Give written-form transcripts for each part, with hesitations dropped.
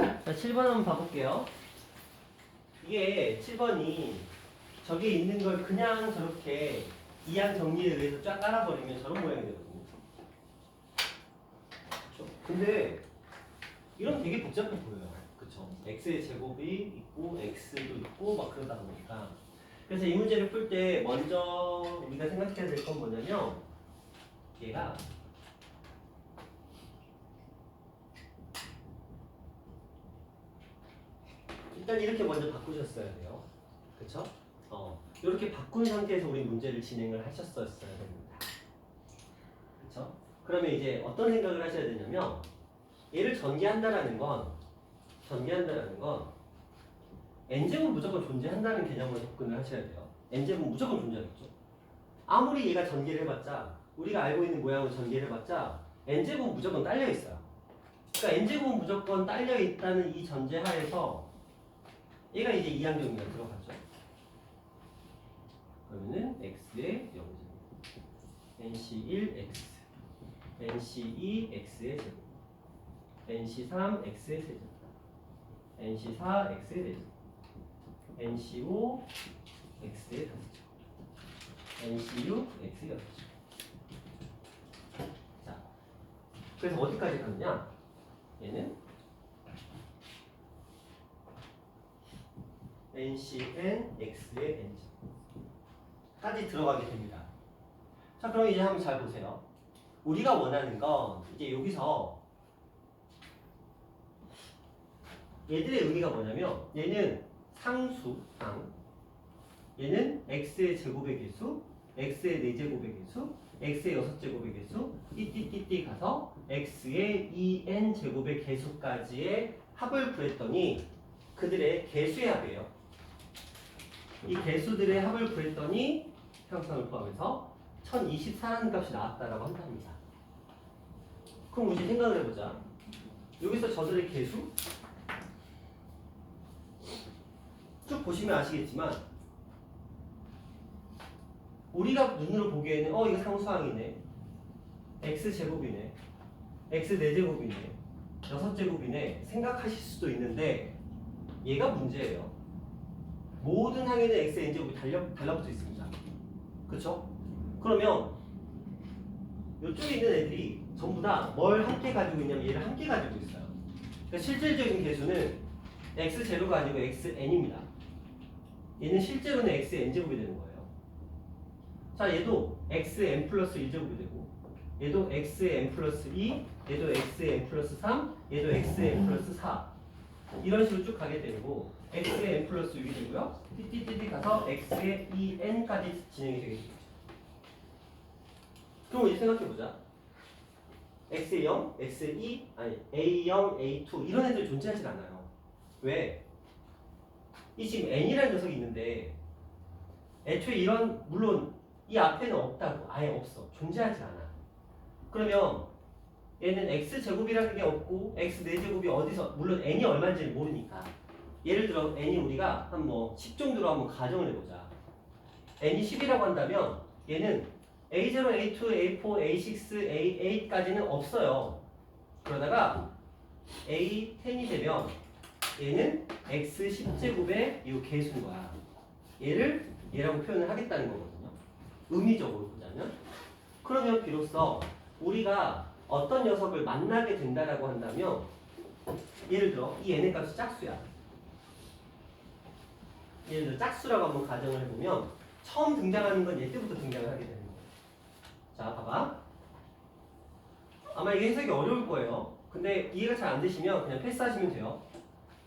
자, 7번 한번 봐볼게요. 이게 7번이 저기에 있는 걸 그냥 저렇게 이항 정리에 의해서 쫙 깔아버리면 저런 모양이 되거든요. 그렇죠? 근데 이런 되게 복잡해 보여요. 그쵸? x의 제곱이 있고 x도 있고 막 그러다 보니까. 그래서 이 문제를 풀 때 먼저 우리가 생각해야 될 건 뭐냐면 얘가 일단 이렇게 먼저 바꾸셨어야 돼요. 그쵸? 이렇게 바꾼 상태에서 우리 문제를 진행을 하셨었어야 됩니다. 그쵸? 그러면 이제 어떤 생각을 하셔야 되냐면 얘를 전개한다라는 건 n제곱 무조건 존재한다는 개념으로 접근을 하셔야 돼요. n제곱 무조건 존재하겠죠. 아무리 얘가 전개를 해봤자 우리가 알고 있는 모양으로 전개를 해봤자 n제곱 무조건 딸려 있어요. 그러니까 n제곱 무조건 딸려 있다는 이 전제하에서 얘가 이제 이항정리가 들어가죠. 그러면은 x의 0제곱, nc1x, nc2x의 제곱, nc3 x의 세제곱, nc4 x의 네제곱, nc5 x의 다섯제곱, nc6 x의 여섯제곱. 자, 그래서 어디까지 가느냐? 얘는 ncn x의 n제곱까지 들어가게 됩니다. 자, 그럼 이제 한번 잘 보세요. 우리가 원하는 건 이제 여기서 얘들의 의미가 뭐냐면 얘는 상수, 얘는 x의 제곱의 개수, x의 4제곱의 개수, x의 6제곱의 개수, 띠띠띠띠 가서 x의 2n 제곱의 개수까지의 합을 구했더니 그들의 개수의 합이에요. 이 개수들의 합을 구했더니 평성을 포함해서 1024라는 값이 나왔다라고 한답니다. 그럼 우리 생각을 해보자. 여기서 저들의 개수 쭉 보시면 아시겠지만 우리가 눈으로 보기에는 이거 상수항이네, x제곱이네, x 4제곱이네, 6제곱이네 생각하실 수도 있는데 얘가 문제예요. 모든 항에는 x n제곱이 달라붙어 있습니다. 그렇죠? 그러면 이쪽에 있는 애들이 전부 다 뭘 함께 가지고 있냐면 얘를 함께 가지고 있어요. 그러니까 실질적인 개수는 x제로가 아니고 xn입니다. 얘는 실제로는 xn제곱이 되는 거예요. 자, 얘도 xn 플러스 1제곱이 되고 얘도 xn 플러스 2, 얘도 xn 플러스 3, 얘도 xn 플러스 4 이런 식으로 쭉 가게 되고 xn 플러스 6이 되고요. 띠띠띠띠 가서 x의 2n까지 진행이 되겠죠. 그럼 이제 생각해보자. x0, x2, 아니 a0, a2 이런 애들 존재하지 않아요. 왜? 이 지금 n이라는 녀석이 있는데 애초에 이런 물론 이 앞에는 없다고, 아예 없어, 존재하지 않아. 그러면 얘는 x제곱이라는 게 없고 x 4제곱이 어디서, 물론 n이 얼마인지를 모르니까 예를 들어 n이 우리가 한 10 정도로 한번 가정을 해보자. n이 10이라고 한다면 얘는 A0, A2, A4, A6, A8까지는 없어요. 그러다가 A10이 되면 얘는 x 10제곱의 이 개수인 거야. 얘를 얘라고 표현을 하겠다는 거거든요. 의미적으로 보자면. 그러면 비로소 우리가 어떤 녀석을 만나게 된다라고 한다면 예를 들어 이 n의 값이 짝수야. 예를 들어 짝수라고 한번 가정을 해보면 처음 등장하는 건 얘 때부터 등장을 하게 되는 거예요. 자, 봐봐. 아마 이게 해석이 어려울 거예요. 근데 이해가 잘 안 되시면 그냥 패스하시면 돼요.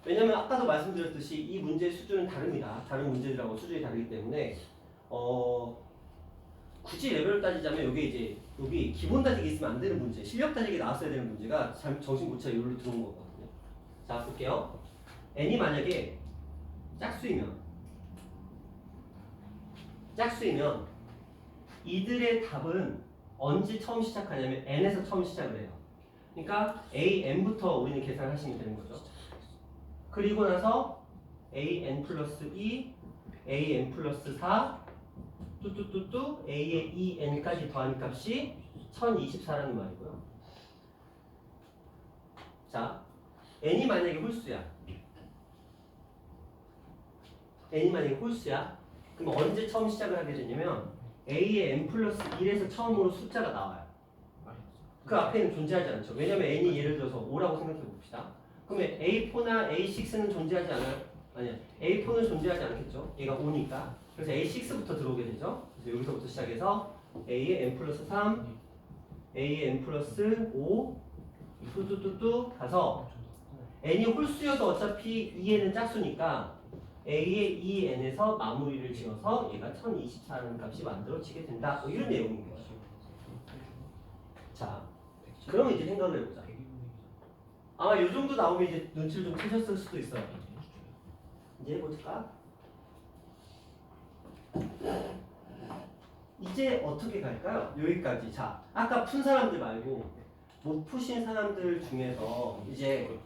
왜냐면 아까도 말씀드렸듯이 이 문제의 수준은 다릅니다. 다른 문제들하고 수준이 다르기 때문에 굳이 레벨을 따지자면 여기 기본 다지기 있으면 안 되는 문제, 실력 다지기 나왔어야 되는 문제가 정신 못 차려 여기로 들어온 거거든요. 자, 볼게요. n이 만약에 짝수이면 이들의 답은 언제 처음 시작하냐면 n에서 처음 시작을 해요. 그러니까 a,n부터 우리는 계산하시면 되는 거죠. 그리고 나서 a,n 플러스 2, a,n 플러스 4, 뚜뚜뚜뚜 a의 2n까지 더한 값이 1024라는 말이고요. 자, n이 만약에 홀수야. n이 만약에 홀수야. 그럼 언제 처음 시작을 하게 되냐면 a의 n 플러스 1에서 처음으로 숫자가 나와요. 그 앞에는 존재하지 않죠. 왜냐면 n이 예를 들어서 5라고 생각해 봅시다. 그러면 A4나 A6는 존재하지 않아요? 아니요. A4는 존재하지 않겠죠. 얘가 5니까. 그래서 A6부터 들어오게 되죠. 그래서 여기서부터 시작해서 A의 n 플러스 3, A의 n 플러스 5, 뚜뚜뚜뚜 가서 n이 홀수여도 어차피 2n은 짝수니까 A의 2n에서 마무리를 지어서 얘가 1024라는 값이 만들어지게 된다. 뭐 이런 내용인 거예요. 자, 그러면 이제 생각을 해보자. 아마 이 정도 나오면 이제 눈치를 좀 채셨을 수도 있어요. 이제 해볼까? 이제 어떻게 갈까요? 여기까지. 자, 아까 푼 사람들 말고 못 푸신 사람들 중에서 이제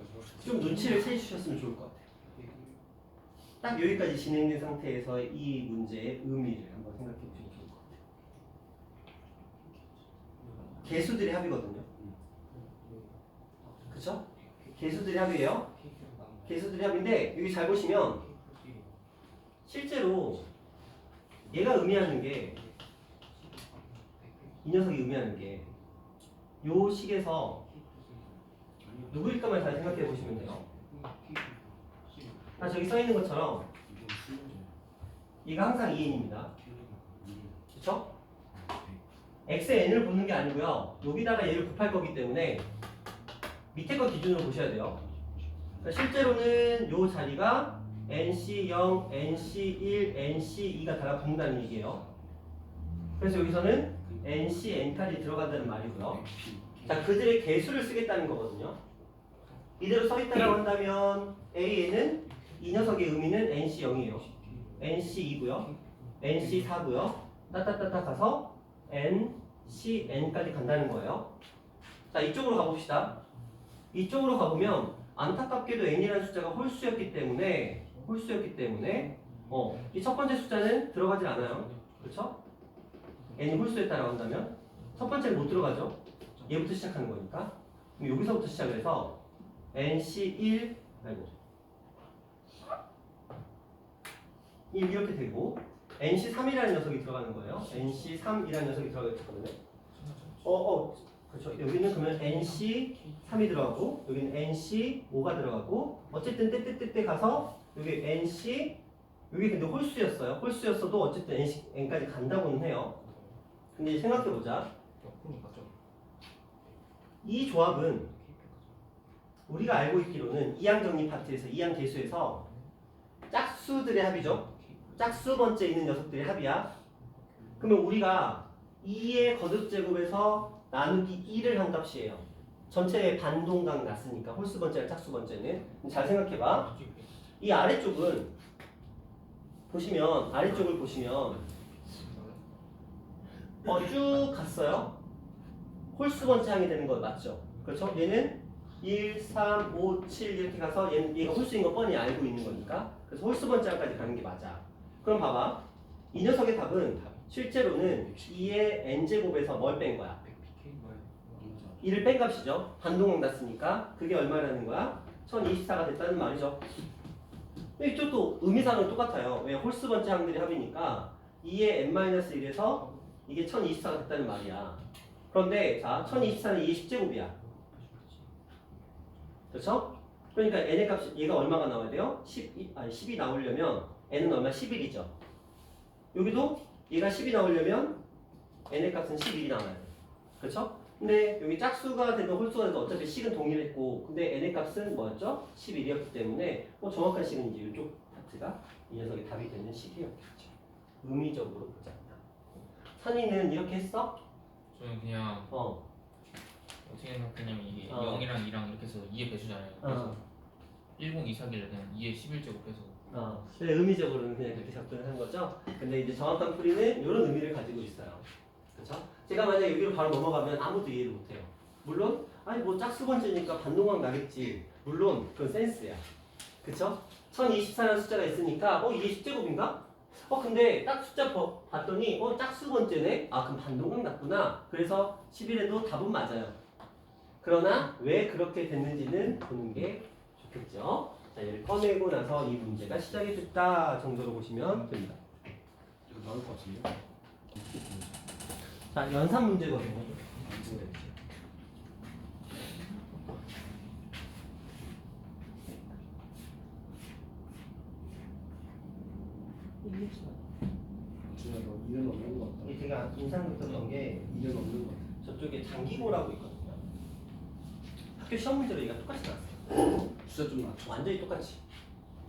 좀 눈치를 채주셨으면 좋을 것 같아요. 딱 여기까지 진행된 상태에서 이 문제의 의미를 한번 생각해 보시면 좋을 것 같아요. 개수들의 합이거든요. 그쵸? 개수들의 합이에요. 개수들의 합인데 여기 잘 보시면 실제로 얘가 의미하는 게 이 녀석이 의미하는 게 요 식에서 누구일까만 잘 생각해 보시면 돼요. 저기 써 있는 것처럼 얘가 항상 2n입니다. 그쵸? x의 n을 보는 게 아니고요. 여기다가 얘를 곱할 거기 때문에 밑에 거 기준으로 보셔야 돼요. 그러니까 실제로는 요 자리가 nc0, nc1, nc2가 다 붙는다는 얘기예요. 그래서 여기서는 nc, n까지 들어간다는 말이고요. 자, 그들의 개수를 쓰겠다는 거거든요. 이대로 써있다고 한다면 A에는 이 녀석의 의미는 nc0이에요. nc2고요. nc4고요. 따따따따 가서 ncn까지 간다는 거예요. 자, 이쪽으로 가봅시다. 이쪽으로 가보면 안타깝게도 n이라는 숫자가 홀수였기 때문에 이 첫 번째 숫자는 들어가질 않아요. 그렇죠? n이 홀수였다라고 한다면 첫 번째는 못 들어가죠. 얘부터 시작하는 거니까. 그럼 여기서부터 시작을 해서 nc1 이렇게 되고 nc3이라는 녀석이 들어가는 거예요. nc3이라는 녀석이 들어가거든요. 그렇죠. 여기는 그러면 nc3이 들어가고 여기는 nc5가 들어가고 어쨌든 떼떼떼떼 가서 여기 nc 여기 근데 홀수였어요. 홀수였어도 어쨌든 n까지 간다고는 해요. 근데 이제 생각해보자. 이 조합은 우리가 알고 있기로는 이항정리 파트에서 이항계수에서 짝수들의 합이죠. 짝수 번째 있는 녀석들의 합이야. 그러면 우리가 2의 거듭제곱에서 나누기 1을 한 값이에요. 전체의 반동강 났으니까 홀수 번째랑 짝수 번째는. 잘 생각해봐. 이 아래쪽은 보시면 아래쪽을 보시면 쭉 갔어요. 홀수 번째 항이 되는 거 맞죠? 그렇죠? 얘는 1, 3, 5, 7 이렇게 가서 얘가 홀수인 거 뻔히 알고 있는 거니까 그래서 홀수 번째 항까지 가는 게 맞아. 그럼 봐봐. 이 녀석의 답은 실제로는 2의 n제곱에서 뭘 뺀 거야? 1을 뺀 값이죠. 반동항 났으니까 그게 얼마라는 거야? 1024가 됐다는 말이죠. 이쪽도 의미상은 똑같아요. 왜? 홀수 번째 항들이 합이니까 2의 n-1에서 이게 1024가 됐다는 말이야. 그런데 자 1024는 2의 10제곱이야. 그렇죠? 그러니까 n의 값이 얘가 얼마가 나와야 돼요? 10이 나오려면 n은 얼마? 11이죠. 여기도 얘가 10이 나오려면 n의 값은 11이 나와야 돼. 그렇죠? 근데 여기 짝수가 되든 홀수가 되든 어차피 식은 동일했고 근데 n의 값은 뭐였죠? 11이었기 때문에 정확한 식은 이제 이쪽 파트가 이 녀석의 답이 되는 식이었겠죠. 의미적으로 보지 않나. 선이는 이렇게 했어? 저는 그냥 어떻게 생각했냐면 이게 0이랑 2랑 이렇게 해서 2의 배수잖아요. 그래서 1024기를 그냥 2의 11제곱 해서 근데 의미적으로는 그냥 그렇게 접근을 한 거죠. 근데 이제 정확한 풀이는 이런 의미를 가지고 있어요. 그렇죠? 제가 만약 여기로 바로 넘어가면 아무도 이해를 못해요. 물론 아니 뭐 짝수 번째니까 반동항 나겠지. 물론 그건 센스야. 그쵸? 1024라는 숫자가 있으니까 이게 10제곱인가? 근데 딱 숫자 봤더니 짝수 번째네? 그럼 반동항 났구나. 그래서 11에도 답은 맞아요. 그러나 왜 그렇게 됐는지는 보는 게 됐죠? 자, 얘를 꺼내고 나서 이 문제가 시작이 됐다 정도로 보시면 됩니다. 이거 나올 것 같은데? 자, 연산 문제거든요. 준아 너 이름 없는 것 같다. 이게 제가 인상 깊었던 게 이름 없는 것 같아. 저쪽에 장기고라고 있거든요. 학교 시험 문제로 얘가 똑같이 나왔어요. 숫자 좀 낮춰. 완전히 똑같이.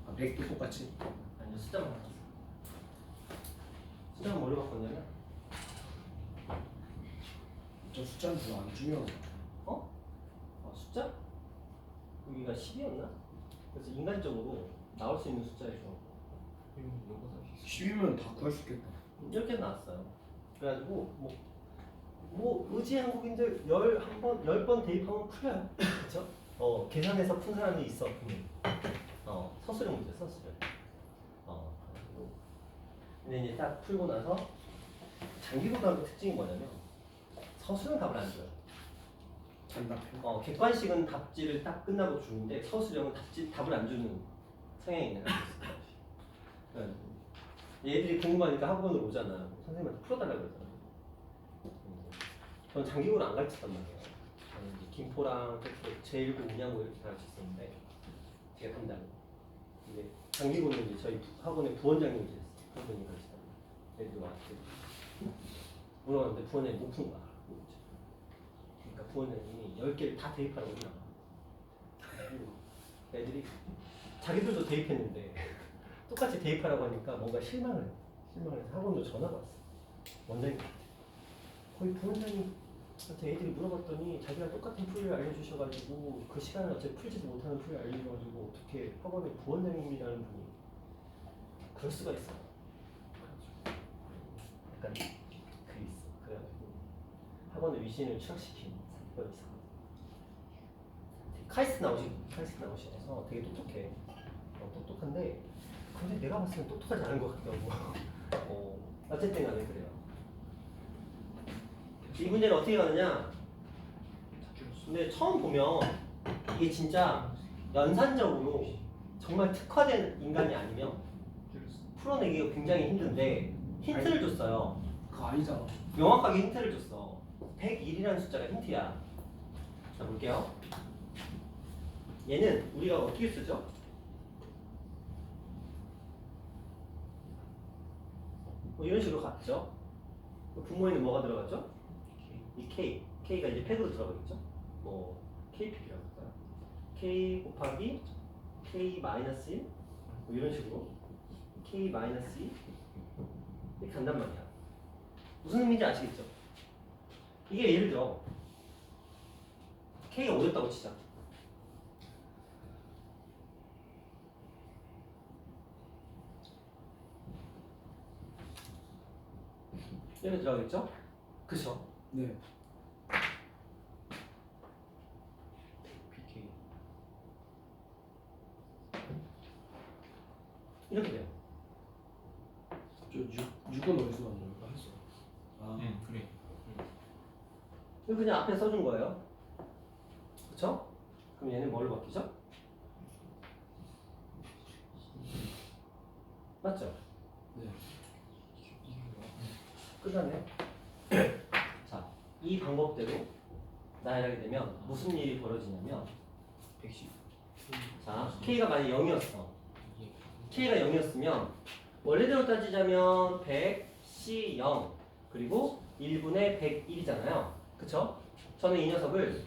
아, 100도 똑같이? 아니요, 숫자만 바꿨어요. 숫자만 뭘로 바꿨냐면 저 숫자는 별로 안 중요한 것 같아. 숫자? 여기가 10이었나? 그래서 인간적으로 나올 수 있는 숫자에서 10이면 다 구할 수 있겠다. 이렇게 나왔어요. 그래가지고 뭐 의지 한국인들 10번 대입하면 풀려요. 그렇죠? 계산해서 푼 사람이 있어. 서술형 문제, 서술형. 그리고 근데 이제 딱 풀고 나서 장기고등학교 특징이 뭐냐면 서술형 답을 안 줘요. 단답형. 객관식은 답지를 딱 끝나고 주는데 서술형은 답을 안 주는 성향이 있는 학교가 있어요. 그래가지고 얘들이 궁금하니까 학원으로 오잖아. 선생님한테 풀어달라고 그러잖아. 저는 장기고를 안 가르쳤단 말이에요. 저는 이제 김포랑 제1고, 운양고 이렇게 가르쳤었는데 제가 담당. 근데 장기고는 이제 저희 학원의 부원장님이 계셨어요. 그분이 가르치다가 애들 와서 물어봤는데 부원장님이 못 푼 거야. 그러니까 부원장님이 10개를 다 대입하라고 그러나 애들이 자기들도 대입했는데 똑같이 대입하라고 하니까 뭔가 실망을 해서 학원으로 전화가 왔어. 원장님 거의 부원장님한테 애들이 물어봤더니 자기랑 똑같은 풀이를 알려주셔가지고 그 시간을 어차피 풀지도 못하는 풀이를 알려줘가지고 어떻게 학원의 부원장님이라는 분이 그럴 수가 있어. 약간 그게 있어. 그래가지고 학원의 위신을 추락시킨 사건이 있어. 카이스트 나오셔서 되게 똑똑해. 똑똑한데 근데 내가 봤을 땐 똑똑하지 않은 것 같기도 하고. 어쨌든 간에 그래요. 이 문제는 어떻게 가느냐? 근데 처음 보면 이게 진짜 연산적으로 정말 특화된 인간이 아니면 풀어내기가 굉장히 힘든데 힌트를 줬어요. 그거 아니잖아. 명확하게 힌트를 줬어. 101이라는 숫자가 힌트야. 자, 볼게요. 얘는 우리가 어떻게 쓰죠? 뭐 이런 식으로 갔죠. 분모에는 뭐가 들어갔죠? 이 K가 이제 팩으로 들어가겠죠? 뭐 KP라고 할까요? K 곱하기 K 마이너스 1 뭐 이런 식으로 K 마이너스 2 이렇게 간단 말이야. 무슨 의미인지 아시겠죠? 이게 예를 들어 K가 5였다고 치자. 이렇게 들어가겠죠? 그쵸? 네. PK 이렇게 돼요. 저 6은 어디서 나온 거야? 했어. 아. 그래. 이거 그냥 앞에 써준 거예요. 그쵸? 그럼 얘는 뭘로 바뀌죠? 맞죠? 네. 끝났네. 자, 이 방법대로 나열하게 되면 무슨 일이 벌어지냐면 110. 자, K가 만약 0이었어. K가 0이었으면 원래대로 따지자면 100C0 그리고 1분의 101이잖아요. 그쵸? 저는 이 녀석을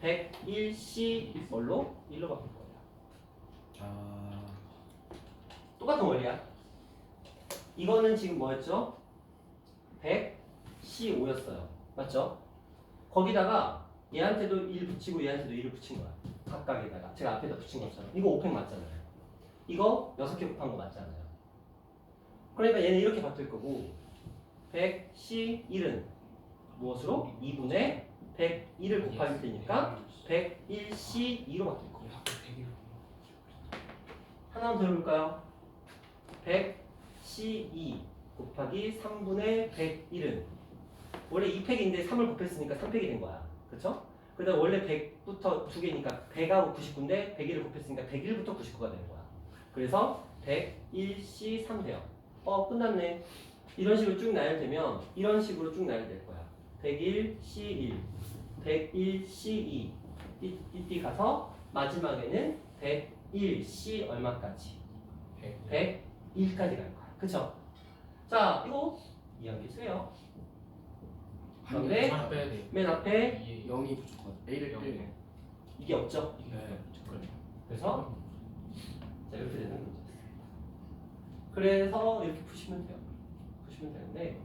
101C 뭘로? 1로 바꿀 거예요. 아. 똑같은 원리야. 이거는 지금 뭐였죠? 100C5였어요. 맞죠? 거기다가 얘한테도 1 붙이고 얘한테도 1을 붙인 거야. 각각에다가. 제가 앞에다 붙인 것처럼. 이거 5팩 맞잖아요. 이거 6개 곱한 거 맞잖아요. 그러니까 얘는 이렇게 바뀔 거고 100C1은 무엇으로? 2분의 101을 곱하기 되니까 101C2로 바뀔 거예요. 하나만 더 해볼까요? 100C2 곱하기 3분의 101은 원래 2팩인데 3을 곱했으니까 3팩이 된 거야. 그쵸? 그다음 원래 100부터 두 개니까 100하고 99인데 101을 곱했으니까 101부터 99가 되는 거야. 그래서 101C3 돼요. 끝났네. 이런 식으로 쭉 나열되면 이런 식으로 쭉 나열될 거야. 101C1, 101C2 이띠 가서 마지막에는 101C 얼마까지? 101까지 갈 거야. 그쵸? 자, 이거 이해하기 수예요. 그런데 하나 빼야 돼. 맨 앞에 2에 0이 부족하다. A를 0. 1. 이게 없죠. 네. 그래서 자, 이렇게 되는 문제였어요. 그래서 이렇게 푸시면 돼요. 푸시면 되는데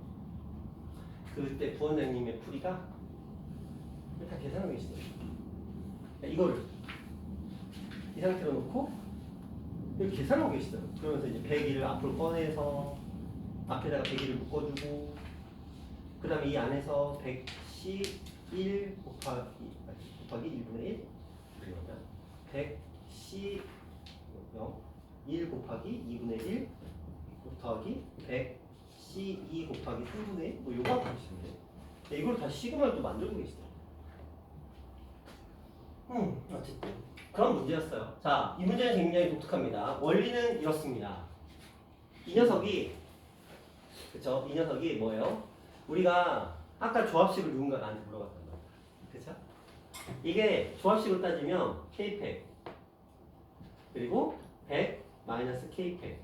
그때 부원장님의 풀이가 다 계산하고 계시죠. 이거를 이 상태로 놓고 이렇게 계산하고 계시더라고요. 그러면서 이제 101을 앞으로 꺼내서 앞에다가 101을 묶어주고 그 다음에 이 안에서 111 곱하기 1분의 1 그러면 110 1 곱하기 2분의 1 더하기 112 곱하기 3분의 1 뭐 요거 하고 계시는데 이걸 다 시그마를 또 만들고 계시더라고요. 어쨌든 그런 문제였어요. 자, 이 문제는 굉장히 독특합니다. 원리는 이렇습니다. 이 녀석이 그쵸? 이 녀석이 뭐예요? 우리가 아까 조합식을 누군가 나한테 물어봤단 말이야. 그쵸? 이게 조합식으로 따지면 K팩 그리고 100 마이너스 K팩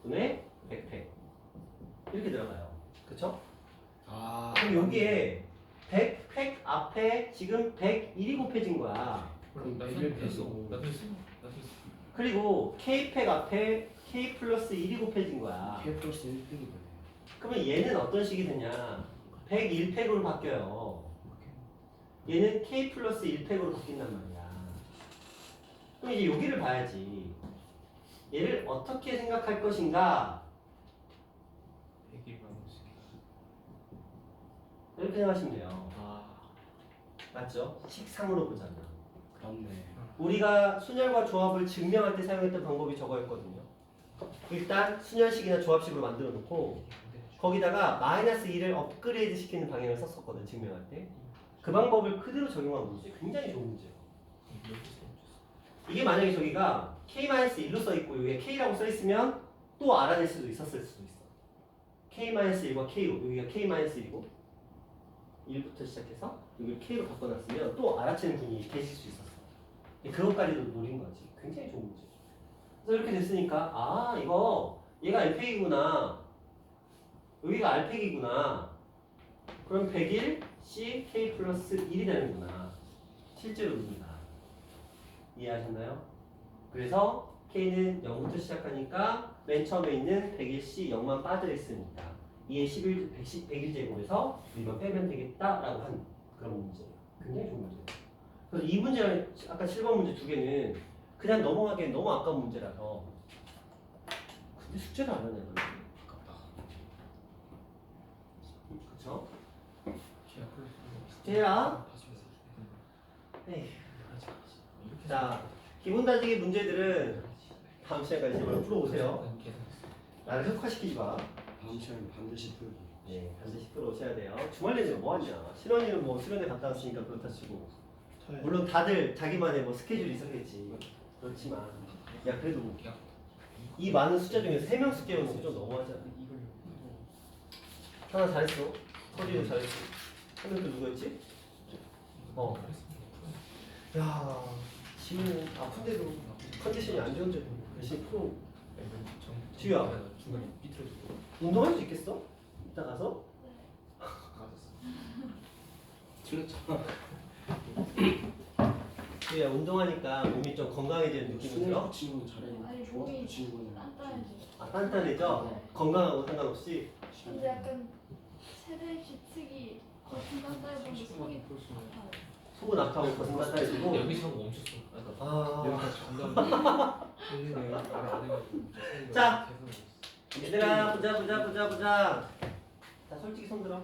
분의 100팩 이렇게 들어가요. 그쵸? 그럼 여기에 100팩 앞에 지금 101이 곱해진 거야. 그럼 나 A를 됐어. 뺐어. 나 됐어. 그리고 K팩 앞에 K 플러스 1이 곱해진 거야. K 플러스 1팩이 되네. 그러면 얘는 어떤 식이 되냐? 101팩으로 바뀌어요. 얘는 K 플러스 1팩으로 바뀐단 말이야. 그럼 이제 여기를 봐야지. 얘를 어떻게 생각할 것인가? 100일 이렇게 생각하시면 돼요. 아. 맞죠? 식상으로 보잖아. 그렇네. 우리가 순열과 조합을 증명할 때 사용했던 방법이 저거였거든요. 일단 순열식이나 조합식으로 만들어 놓고 거기다가 마이너스 2를 업그레이드 시키는 방향을 썼었거든, 증명할 때. 그 방법을 그대로 적용한 문제. 굉장히 좋은 문제예요. 이게 만약에 저기가 K-1로 써있고 여기에 K라고 써있으면 또 알아낼 수도 있었을 수도 있어. K-1과 K로, 여기가 K-1이고 1부터 시작해서 여기를 K로 바꿔놨으면 또 알아채는 분이 계실 수 있었어. 그것까지도 노린 거지. 굉장히 좋은 문제. 그래서 이렇게 됐으니까 아 이거 얘가 R팩이구나. 여기가 R팩이구나. 그럼 101 C K 플러스 1이 되는구나. 실제로 의미가. 이해하셨나요? 그래서 K는 0부터 시작하니까 맨 처음에 있는 101C 0만 빠져있으니까 2의 100일 제곱에서 우리만 빼면 되겠다라고 한 그런 문제예요. 굉장히 좋은 문제예요. 그래서 이 문제랑 아까 7번 문제 두 개는 그냥 넘어가기엔 너무 아까운 문제라서 근데 숙제를 안 하네. 아깝다. 그쵸? 숙제야? 에이. 자, 기본 다지기 문제들은 다음 시간까지 제발 풀어오세요. 나를 흑화시키지 마. 다음 시간에 반드시 풀기. 네, 반드시 풀어오셔야 돼요. 주말 내내 뭐 하냐? 실원이는 뭐 수련회 갔다 왔으니까 그렇다 치고 물론 다들 자기만의 뭐 스케줄이 있었겠지. 그렇지만 야 그래도 이 많은 숫자 중에서 3명 숙제 오는 좀 너무하잖아. 하나 잘했어. 서리도 잘했어. 한 명 또 누구였지? 야, 지금 아픈데도 컨디션이 안 좋은데 열심히 프로 지우야. 중간에 삐뚤어지고 운동할 수 있겠어? 이따 가서? 맞았어. 틀렸잖아. 지우야 운동하니까 몸이 좀 건강해지는 느낌이 수능 들어? 붙이는 건 잘했는데 아니 조합 몸이 붙이는 거는 단단해져. 아 단단해져? 네. 건강하고 상관없이? 근데 약간 최대 규칙이 겉은 단단해지고 속이 아파요. 속은 아파하고 겉은 단단해지고 여기서 멈췄어. 아 여기까지 간다. 말안 해가지고. 자. 얘들아 보자 자 솔직히 손 들어.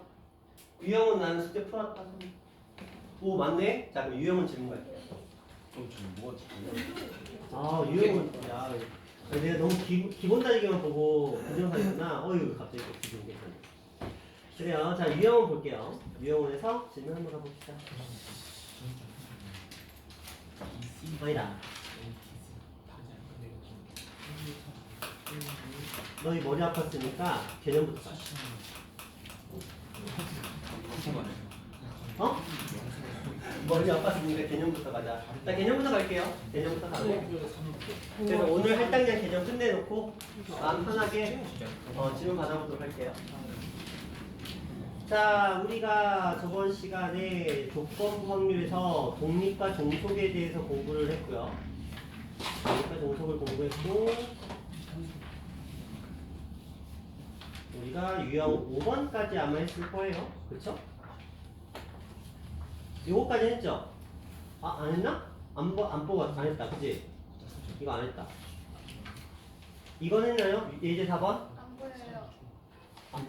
유형은 나는 숙제 풀었다. 오 맞네? 자 그럼 유형은 질문 갈게. 지금 뭐가 아 유형은 야 내가 너무 기본 다지기만 보고 부정사였구나. 어휴 갑자기 또 기분 괜찮네. 그래요. 자 유형은 볼게요. 유형원에서 질문 한번 가봅시다. 너희다. 너희 머리 아팠으니까 개념부터 가. 어? 머리 아팠으니까 개념부터 가자. 자, 개념부터 갈게요. 개념부터 가고. 그래서 오늘 할당량 개념 끝내놓고 마음 편하게 질문 받아보도록 할게요. 자, 우리가 저번 시간에 조건부 확률에서 독립과 종속에 대해서 공부를 했고요. 독립과 종속을 공부했고, 우리가 유형 5번까지 아마 했을 거예요. 그쵸? 요거까지 했죠? 아, 안 했나? 안 뽑았어. 안 했다. 그치? 이거 안 했다. 이건 했나요? 예제 4번? 안 보여요. 안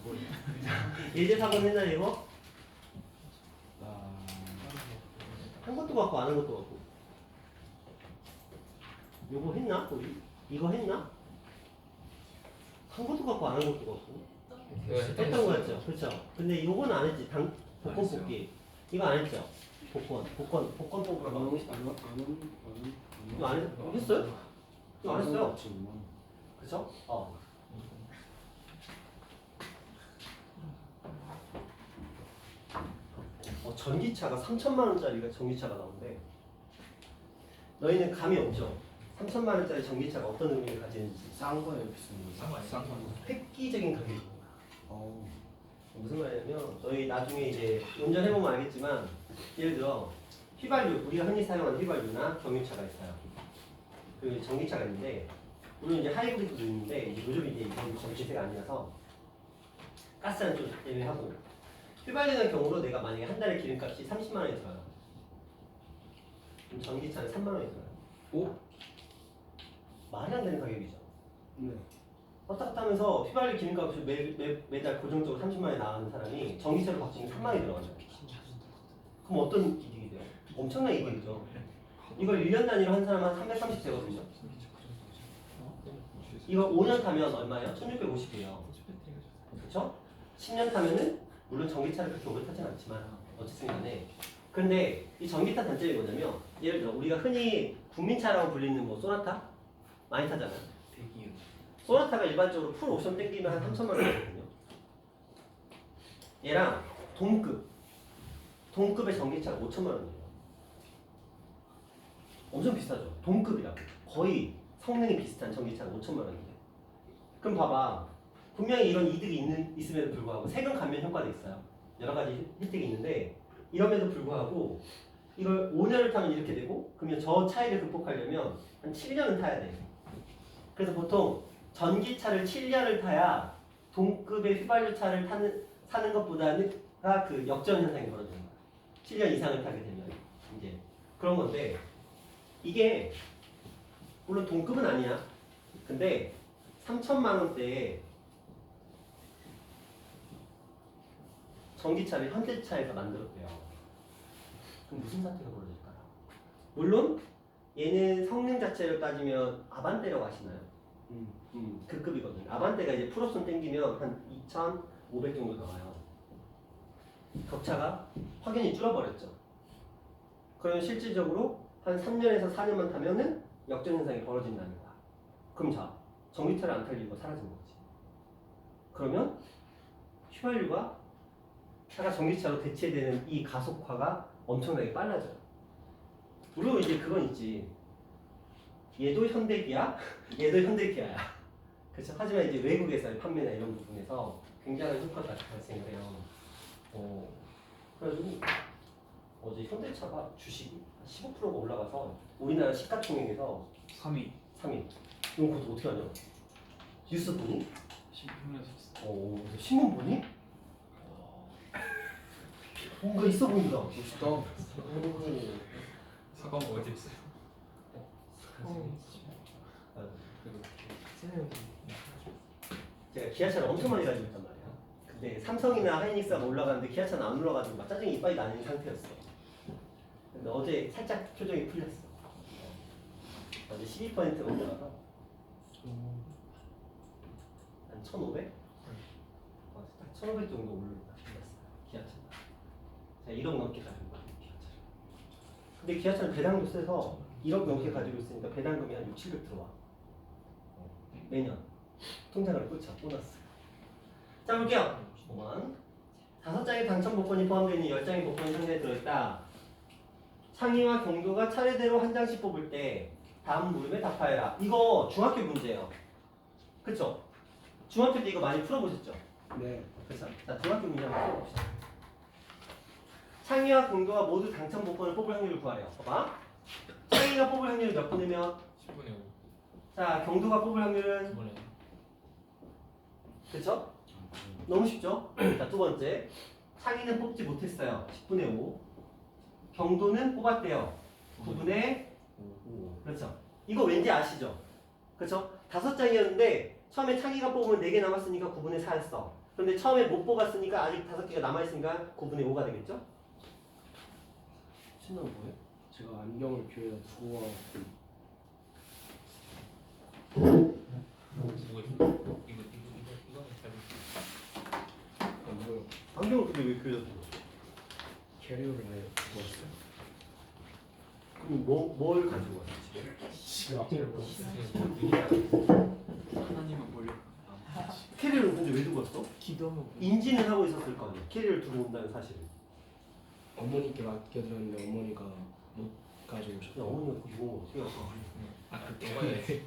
보여. 예제 4번 했나요, 이거? 한 것도 같고, 안 한 것도 같고. 요거 했나? 우리? 이거 했나? 한 것도 같고, 안 한 것도 같고. 했던 거였죠. 그렇죠. 근데 요건 안 했지. 복권 뽑기. 이거 안 했죠. 복권 뽑으러 가. 이거 안 했어요? 이거 안 했어요. 그렇죠? 전기차가 3천만 원짜리가 전기차가 나오는데 너희는 감이 없죠? 3천만 원짜리 전기차가 어떤 의미를 가지는지. 싼 거예요, 비싼 거예요? 싼 거. 획기적인 가격입니다. 무슨 말이냐면 너희 나중에 이제 운전해보면 알겠지만 예를 들어 휘발유, 우리가 흔히 사용하는 휘발유나 경유차가 있어요. 그 전기차가 있는데 물론 이제 하이브리드도 있는데 이제 요즘 이제 이런 전기세가 아니라서 가스는 좀 애매하고 휘발유의 경우로 내가 만약에 한 달에 기름값이 30만 원이 들어요. 그럼 전기차는 3만 원이 들어요. 오? 말이 안 되는 가격이죠. 네. 왔다 갔다 하면서 휘발유 기름값이 매달 고정적으로 30만 원이 나가는 사람이 전기차로 바뀌면 3만 원이 들어가죠. 그럼 어떤 이득이 돼요? 엄청난 이득이죠. 이걸 1년 단위로 한 사람은 330 되거든요. 이거 5년 타면 얼마예요? 1650이에요. 그렇죠? 10년 타면은 물론 전기차를 그렇게 오래 타진 않지만 어쨌든 간에 근데 이 전기차 단점이 뭐냐면 예를 들어 우리가 흔히 국민차라고 불리는 뭐 소나타 많이 타잖아요. 소나타가 일반적으로 풀 옵션 땡기면 한 3천만 원 되거든요. 얘랑 동급의 전기차가 5천만 원이에요. 엄청 비싸죠. 동급이라고. 거의 성능이 비슷한 전기차가 5천만 원인데. 그럼 봐봐. 분명히 이런 이득이 있음에도 불구하고 세금 감면 효과도 있어요. 여러 가지 혜택이 있는데 이럼에도 불구하고 이걸 5년을 타면 이렇게 되고 그러면 저 차이를 극복하려면 한 7년은 타야 돼요. 그래서 보통 전기차를 7년을 타야 동급의 휘발유 차를 사는 것보다는 그 역전 현상이 벌어지는 거예요. 7년 이상을 타게 되면 이제 그런 건데 이게 물론 동급은 아니야. 근데 3천만 원대에 전기차를 현대차에서 만들었대요. 그럼 무슨 사태가 벌어질까요? 물론 얘는 성능 자체로 따지면 아반떼라고 아시나요? 그 급이거든요. 아반떼가 이제 풀옵션 땡기면 한 2,500 정도 나와요. 격차가 확연히 줄어버렸죠. 그러면 실질적으로 한 3년에서 4년만 타면은 역전 현상이 벌어진다는 거야. 그럼 자, 전기차를 안 탈 이유가 사라진 거지. 그러면 휘발유가 차가 전기차로 대체되는 이 가속화가 엄청나게 빨라져요. 물론 이제 그건 있지. 얘도 현대기아, 얘도 현대기아야. 그렇죠. 하지만 이제 외국에서의 판매나 이런 부분에서 굉장한 효과가 발생을 해요. 그래가지고 어제 현대차가 주식이 15%가 올라가서 우리나라 시가총액에서 3위. 이거 그것도 어떻게 하냐? 뉴스 보니? 신문에서 신문 보니? 뭔가 있어 보인다. 멋있다. 사과가 어디 있어요? 제가 기아차를 엄청 많이 가지고 있단 말이야. 근데 삼성이나 하이닉스가 올라가는데 기아차는 안 올라가지고 막 짜증이 이빨이 나는 상태였어. 근데 어제 살짝 표정이 풀렸어. 어제 12%가 올라가서 한 1,500? 1,500 정도 올랐어. 기아차. 제가 1억 넘게 가지고 있거든요, 기아차를. 근데 기아차는 배당도 세서 1억 넘게 가지고 있으니까 배당금이 한 6, 700 들어와. 매년. 통장을 꽂혀, 보너스. 자, 볼게요. 5번. 5장의 당첨 복권이 포함되어 있는 10장의 복권이 상자에 들어있다. 상위와 경도가 차례대로 한 장씩 뽑을 때 다음 물음에 답하여라. 이거 중학교 문제예요. 그쵸? 중학교 때 이거 많이 풀어보셨죠? 네. 그래서 자, 중학교 문제 한번 풀어봅시다. 상위와 경도가 모두 당첨 복권을 뽑을 확률을 구하래요. 봐봐. 상위가 뽑을 확률이 몇 분이면 10분의 5. 자, 경도가 뽑을 확률은 10분의 5. 그쵸? 너무 쉽죠? 자, 두 번째. 상위는 뽑지 못했어요. 10분의 5. 경도는 뽑았대요. 9분의 5. 그렇죠. 이거 왠지 아시죠? 그렇죠? 5장이었는데 처음에 창의가 뽑으면 4개 남았으니까 9분의 4였어. 그런데 처음에 못 뽑았으니까 아직 5개가 남아있으니까 9분의 5가 되겠죠? 신나는 뭐예요? 제가 안경을 교회에 두고 와. 뭐가 있어? 이거는 잘 안 보여. 안경을 근데 왜 교회다 두고? 캐리어를 왜 두고 왔어요? 그럼 뭘 가지고 왔어 집에? 하나님은 몰려. 캐리어를 근데 왜 두고 왔어? 기도하면 인지는 하고 있었을 거 아니야. 캐리어를 두고 온다는 사실을. 어머니께 맡겨드렸는데 어머니가 못 가지고 야, 오셨어요. 어머니가 그 이거 어떻게 왔어? 아, 그거 해야지.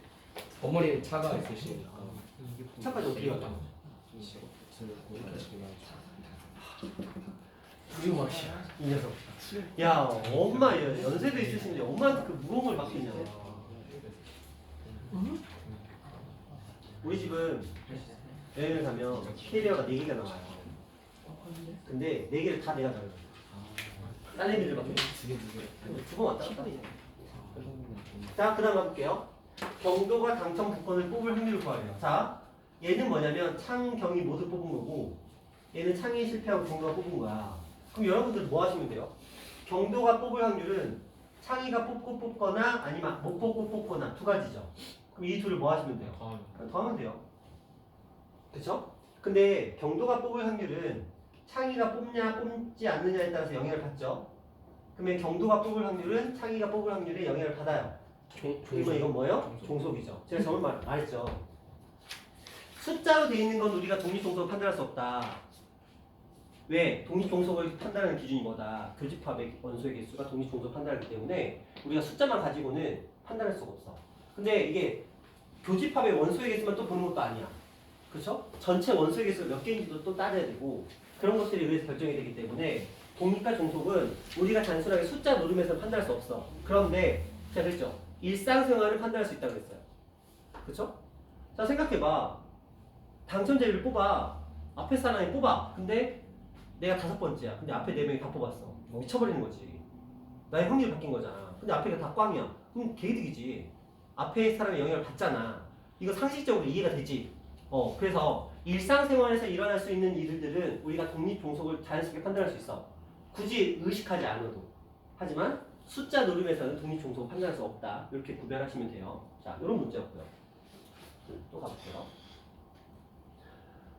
어머니는 차가 있으시니까 차까지 어떻게 갔다? 부유마시야. 이 녀석. 야, 엄마 연세도 있으신데 엄마한테 그 무거운 걸 맡기냐? 우리 집은 여행을 가면 캐리어가 4개가 나와요. 근데 4개를 다 내가 가요. 딸내미들 밖에 두 번 왔다 갔다 하네. 자, 그 다음 가볼게요. 경도가 당첨 복권을 뽑을 확률을 구하래요. 자, 얘는 뭐냐면 창경이 모두 뽑은 거고 얘는 창이 실패하고 경도가 뽑은 거야. 그럼 여러분들 뭐 하시면 돼요? 경도가 뽑을 확률은 창의가 뽑고 뽑거나 아니면 못 뽑고 뽑거나 두 가지죠. 그럼 이 둘을 뭐 하시면 돼요? 더하면 돼요. 그쵸? 근데 경도가 뽑을 확률은 창의가 뽑냐 뽑지 않느냐에 따라서 영향을 받죠. 그러면 경도가 뽑을 확률은 창의가 뽑을 확률에 영향을 받아요. 그리고 이건 뭐예요? 종속이죠. 제가 저번 말했죠. 숫자로 되어 있는 건 우리가 독립종속을 판단할 수 없다. 왜? 독립종속을 판단하는 기준이 뭐다? 교집합의 원소의 개수가 독립종속을 판단하기 때문에 우리가 숫자만 가지고는 판단할 수가 없어. 근데 이게 교집합의 원소의 개수만 또 보는 것도 아니야. 그렇죠? 전체 원소의 개수가 몇 개인지도 또 따져야 되고 그런 것들이 의해서 결정이 되기 때문에 독립과 종속은 우리가 단순하게 숫자 노름에서 판단할 수 없어. 그런데 제가 그랬죠. 일상생활을 판단할 수 있다고 했어요. 그렇죠? 자, 생각해봐. 당첨자를 뽑아. 앞에 사람이 뽑아. 근데 내가 5번째야. 근데 앞에 4명이 다 뽑았어. 미쳐버리는 거지. 나의 확률이 바뀐 거잖아. 근데 앞에가 다 꽝이야. 그럼 개이득이지. 앞에 사람이 영향을 받잖아. 이거 상식적으로 이해가 되지. 그래서 일상생활에서 일어날 수 있는 일들은 우리가 독립종속을 자연스럽게 판단할 수 있어. 굳이 의식하지 않아도. 하지만 숫자 노름에서는 독립종속을 판단할 수 없다. 이렇게 구별하시면 돼요. 자, 이런 문제였고요. 또 가볼게요.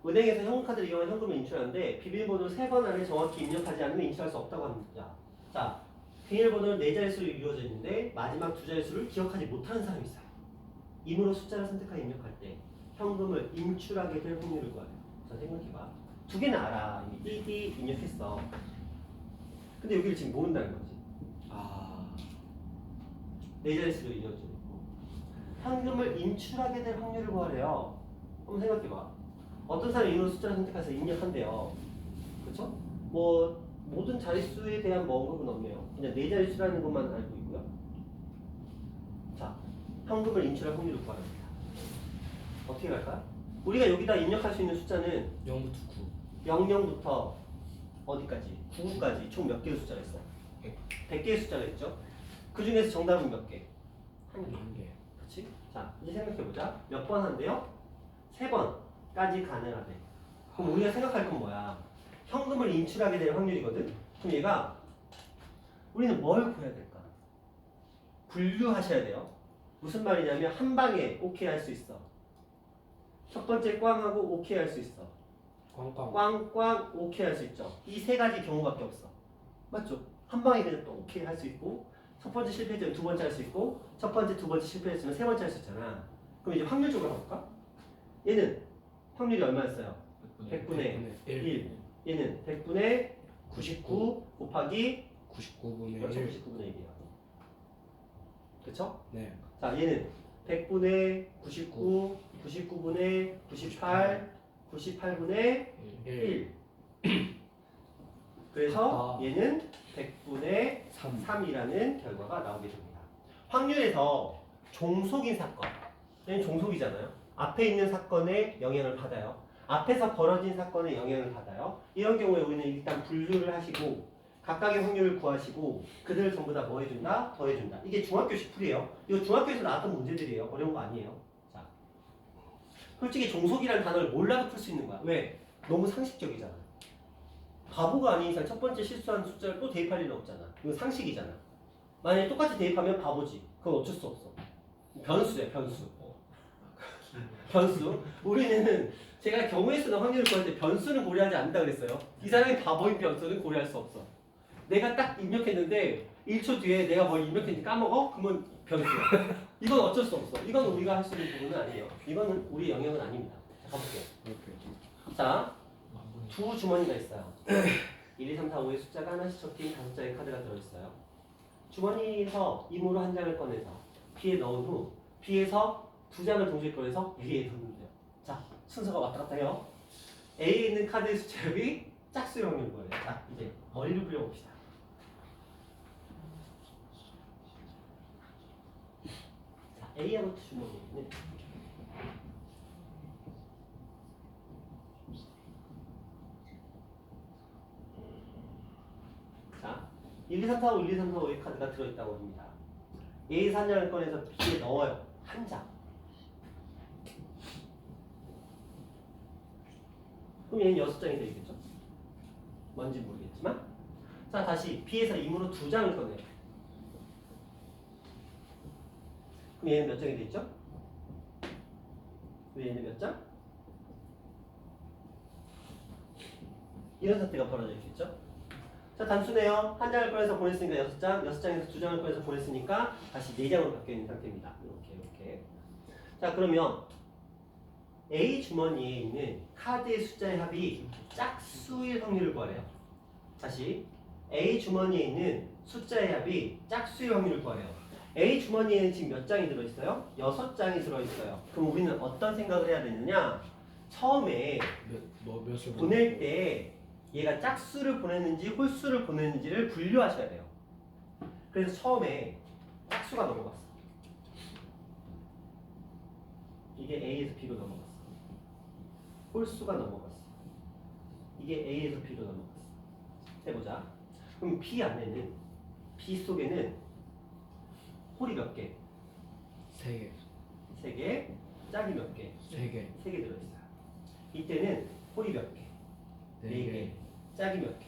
은행에서 현금카드를 이용한 현금을 인출하는데 비밀번호를 3번 안에 정확히 입력하지 않으면 인출할 수 없다고 합니다. 자, 비밀번호는 4자릿수로 이루어져 있는데 마지막 2자릿수를 기억하지 못하는 사람이 있어요. 이므로 숫자를 선택하여 입력할 때 현금을 인출하게 될 확률을 구하래요. 자, 생각해봐. 2개는 알아. 이미 띠띠 입력했어. 근데 여기를 지금 모른다는 거지. 4자릿수로 이루어져 있고 현금을 인출하게 될 확률을 구하래요. 한번 생각해봐. 어떤 사람이 이런 숫자를 선택해서 입력한대요. 그렇죠? 뭐 모든 자릿수에 대한 뭐 언급은 없네요. 그냥 4자릿수라는 것만 알고 있고요. 자, 현금을 인출할 확률을 구합니다. 어떻게 갈까요? 우리가 여기다 입력할 수 있는 숫자는 0부터 9. 00부터 어디까지? 9까지 총 몇 개의 숫자가 있어? 100개의 숫자가 있죠? 그 중에서 정답은 몇 개? 1개. 그렇지? 자, 이제 생각해보자. 몇 번 한대요? 3번까지 가능하대. 그럼 우리가 생각할 건 뭐야? 현금을 인출하게 될 확률이거든? 그럼 얘가 우리는 뭘 구해야 될까? 분류하셔야 돼요. 무슨 말이냐면 한 방에 오케이 할 수 있어. 첫 번째 꽝하고 오케이 할 수 있어. 꽝꽝 오케이 할 수 있죠. 이 3가지 경우밖에 없어. 맞죠? 한 방에 그냥 또 오케이 할 수 있고 첫 번째 실패했으면 두 번째 할 수 있고 첫 번째, 두 번째 실패했으면 세 번째 할 수 있잖아. 그럼 이제 확률적으로 해볼까? 얘는 확률이 얼마였어요? 100분의 1. 얘는 100분의 99 곱하기 99분의 그렇죠? 1. 99분의 1이야. 그쵸? 네. 자, 얘는 100분의 99, 99분의 98, 98분의 1. 1. 그래서 아. 얘는 100분의 3. 3이라는 결과가 나오게 됩니다. 확률에서 종속인 사건, 얘는 종속이잖아요. 앞에 있는 사건에 영향을 받아요. 앞에서 벌어진 사건에 영향을 받아요. 이런 경우에 우리는 일단 분류를 하시고 각각의 확률을 구하시고 그들을 전부 다 뭐 해준다? 더해준다. 이게 중학교식 풀이에요. 이거 중학교에서 나왔던 문제들이에요. 어려운 거 아니에요. 자, 솔직히 종속이라는 단어를 몰라도 풀 수 있는 거야. 왜? 너무 상식적이잖아. 바보가 아닌 이상 첫 번째 실수한 숫자를 또 대입할 일은 없잖아. 이건 상식이잖아. 만약에 똑같이 대입하면 바보지. 그건 어쩔 수 없어. 변수야, 변수. 변수. 우리는 제가 경우의 수나 확률을 구할 때 변수는 고려하지 않는다 그랬어요. 이 사람이 바보인 변수는 고려할 수 없어. 내가 딱 입력했는데 1초 뒤에 내가 뭘 입력했는지 까먹어? 그러면 변수야. 이건 어쩔 수 없어. 이건 우리가 할 수 있는 부분은 아니에요. 이거는 우리 영역은 아닙니다. 자, 가볼게요. 이렇게. 자, 두 주머니가 있어요. 1, 2, 3, 4, 5의 숫자가 하나씩 적힌 5장의 카드가 들어있어요. 주머니에서 임으로 한 장을 꺼내서 B에 넣은 후 B에서 두 장을 동시에 꺼내서 A에 넣는 거예요. 자, 순서가 왔다 갔다 해요. A에 있는 카드의 숫자율이 짝수의 확률 거예요. 자, 이제 머리를 불려봅시다. 자, A하고 주머니는 자, 1, 2, 3, 4, 5, 1, 2, 3, 4, 5의 카드가 들어있다고 합니다. A에서 한 장을 꺼내서 B에 넣어요. 한 장. 그럼 얘는 6장이 되겠죠? 뭔지 모르겠지만. 자, 다시 B에서 임으로 두 장을 꺼내요. 그럼 얘는 몇 장이 되겠죠? 얘는 몇 장? 이런 사태가 벌어져 있겠죠? 자, 단순해요. 한 장을 꺼내서 보냈으니까 6장, 6장에서 두 장을 꺼내서 보냈으니까 다시 4장으로 바뀌어 있는 상태입니다. 이렇게. 자, 그러면 A 주머니에 있는 카드의 숫자의 합이 짝수일 확률을 구하래요. 다시 A 주머니에 있는 숫자의 합이 짝수일 확률을 구하래요. A 주머니에는 지금 몇 장이 들어있어요? 6장이 들어있어요. 그럼 우리는 어떤 생각을 해야 되느냐? 처음에 몇을 보낼 때 얘가 짝수를 보냈는지 홀수를 보냈는지를 분류하셔야 돼요. 그래서 처음에 짝수가 넘어갔어. 이게 A에서 B로 넘어갔어. 홀수가 넘어갔어. 이게 A에서 B로 넘어갔어. 해보자. 그럼 B 안에는 B 속에는 홀이 몇 개? 3개. 3개. 짝이 몇 개? 3개. 3개 들어있어요. 이때는 홀이 몇 개? 4개. 짝이 몇 개?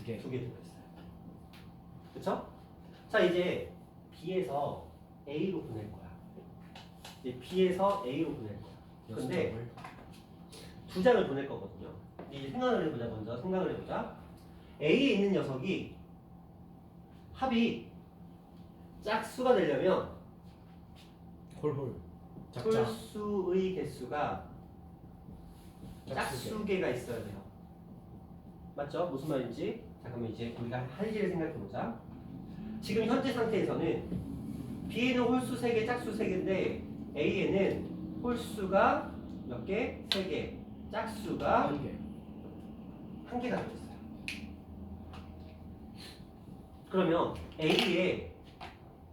2개. 2개 들어있어요. 그쵸? 자, 이제 B에서 A로 보낼 거야. 이제 B에서 A로 보낼 거야. 근데 두 장을 보낼 거거든요. 이제 생각을 해보자. 먼저 생각을 해보자. A에 있는 녀석이 합이 짝수가 되려면 홀. 짝짝. 홀수의 개수가 짝수개가 있어야 돼요. 맞죠? 무슨 말인지? 자, 그러면 이제 우리가 할 일을 생각해보자. 지금 현재 상태에서는 B에는 홀수 3개, 짝수 3개인데 A에는 홀수가 몇 개? 3개, 짝수가 1개. 1개가 들어있어요. 그러면 A에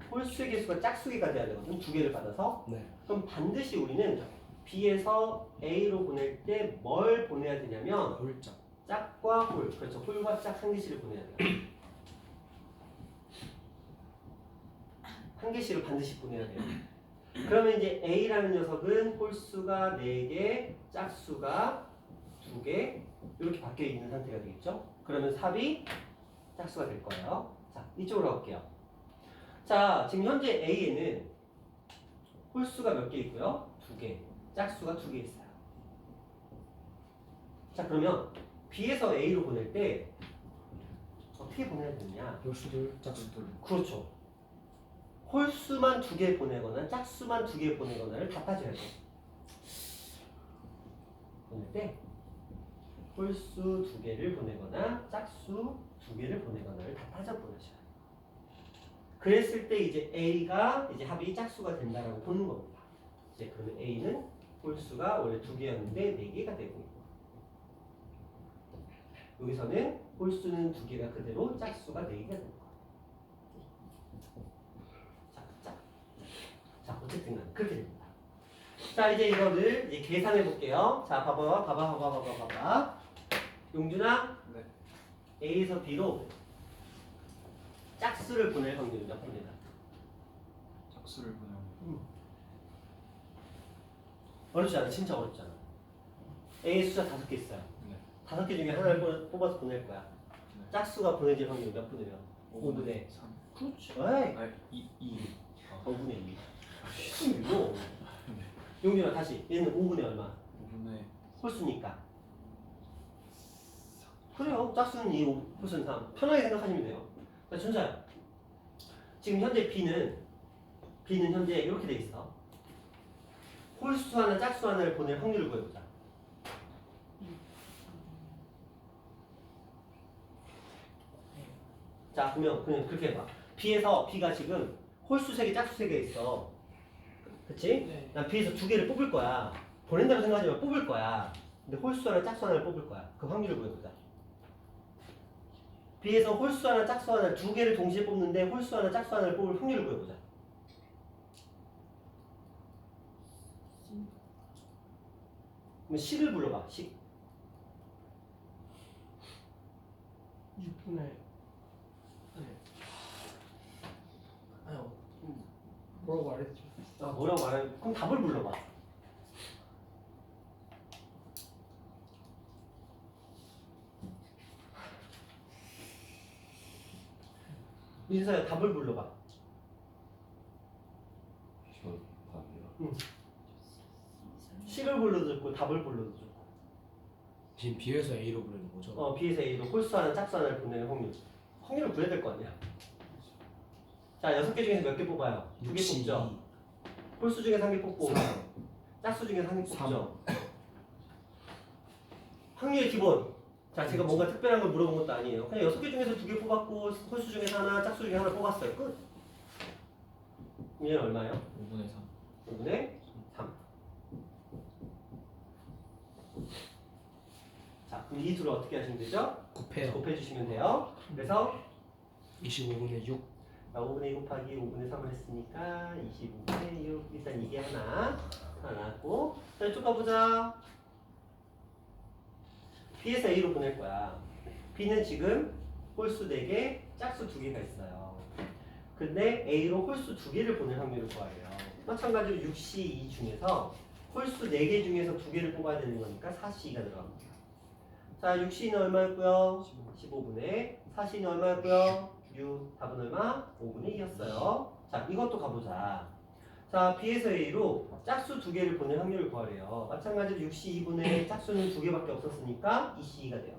홀수의 개수가 짝수개가 돼야 되거든. 2개를 받아서. 네. 그럼 반드시 우리는 B에서 A로 보낼 때 뭘 보내야 되냐면 홀짝. 짝과 홀, 그렇죠. 홀과 짝 한 개씩을 보내야 돼요. 한 개씩을 반드시 보내야 돼요. 그러면 이제 A라는 녀석은 홀수가 4개, 짝수가 2개 이렇게 바뀌어 있는 상태가 되겠죠. 그러면 삽이 짝수가 될 거예요. 자, 이쪽으로 가볼게요. 자, 지금 현재 A에는 홀수가 몇 개 있고요? 2개, 짝수가 2개 있어요. 자, 그러면 B에서 A로 보낼 때 어떻게 보내야 되느냐? 홀수들, 짝수들. 그렇죠. 홀수만 2개 보내거나 짝수만 2개 보내거나를 다 따져야 돼. 보낼 때 홀수 2개를 보내거나 짝수 2개를 보내거나를 다 따져 보내셔야 돼. 그랬을 때 이제 A가 이제 합이 짝수가 된다라고 보는 겁니다. 이제 그러면 A는 홀수가 원래 2개였는데 4개가 되고 있고, 여기서는 홀수는 2개가 그대로 짝수가 4개가 되는 거예요. 자, 어쨌든 간 그렇게 됩니다. 자, 이제 이거를 이제 계산해 볼게요. 자, 봐봐. 용준아, 네. A에서 B로 짝수를 보낼 확률이 몇 분이다? 짝수를 보내면 어렵지 않아. 진짜 어렵지 않아. A 숫자 5개 있어요. 네. 5개 중에 하나를 뽑아서 보낼 거야. 네. 짝수가 보내질 확률이 몇 분이에요? 5분의 3. 그렇지. 에이, 아, 2. 5분의 2. 이거. 용준아 다시. 얘는 5분의 얼마? 5분의 홀수니까. 그래요. 짝수는 2, 홀수는 3. 편하게 생각하시면 돼요. 자, 준서야. 지금 현재 B는 현재 이렇게 돼 있어. 홀수 하나, 짝수 하나를 보낼 확률을 구해보자. 자, 그러면 그냥 그렇게 해봐. B에서 B가 지금 홀수 3개, 짝수 3개 있어. 그치? 네. 난 B에서 2개를 뽑을 거야. 보낸다고 생각하지 말고 뽑을 거야. 근데 홀수 하나, 짝수 하나를 뽑을 거야. 그 확률을 구해보자. B에서 홀수 하나, 짝수 하나 2개를 동시에 뽑는데 홀수 하나, 짝수 하나를 뽑을 확률을 구해보자. 그럼 식을 불러봐. 식. 6분의 아유 뭐라고 말했지? 아, 뭐라고 말하는? 그럼 답을 불러봐. 민서야, 답을 불러봐. 식을 불러도 좋고 답을 불러도 좋고. 지금 B에서 A로 부르는 거죠? B에서 A로 홀수 하나, 짝수 하나를 보내는 확률을 구해야 될 거 아니야. 자, 6개 중에서 몇 개 뽑아요? 2개 뽑죠. 홀수 중에서 1개 뽑고 짝수 중에서 1개 뽑죠. 확률의 기본. 자, 제가 뭔가 특별한 걸 물어본 것도 아니에요. 그냥 6개 중에서 2개 뽑았고 홀수 중에서 하나, 짝수 중에 하나 뽑았어요. 끝. 얘는 얼마예요? 5분의 3. 5분의 3. 자, 그럼 이 둘을 어떻게 하시면 되죠? 곱해요. 곱해주시면 돼요. 그래서 25분의 6. 5분의 2 곱하기 5분의 3을 했으니까 25분의 6. 일단 이게 하나 나왔고. 자, 쭉 가보자. B에서 A로 보낼 거야. B는 지금 홀수 4개, 짝수 2개가 있어요. 근데 A로 홀수 2개를 보낼 확률을 구하래요. 마찬가지로 6C2 중에서 홀수 4개 중에서 2개를 뽑아야 되는 거니까 4C가 들어갑니다. 자, 6C는 얼마였고요? 15분의 4C는 얼마였고요? 6. 답은 얼마? 5분의 2였어요. 자, 이것도 가보자. 자, B에서 A로 짝수 2개를 보낼 확률을 구하래요. 마찬가지로 6C 2분의 짝수는 2개밖에 없었으니까 2C2가 돼요.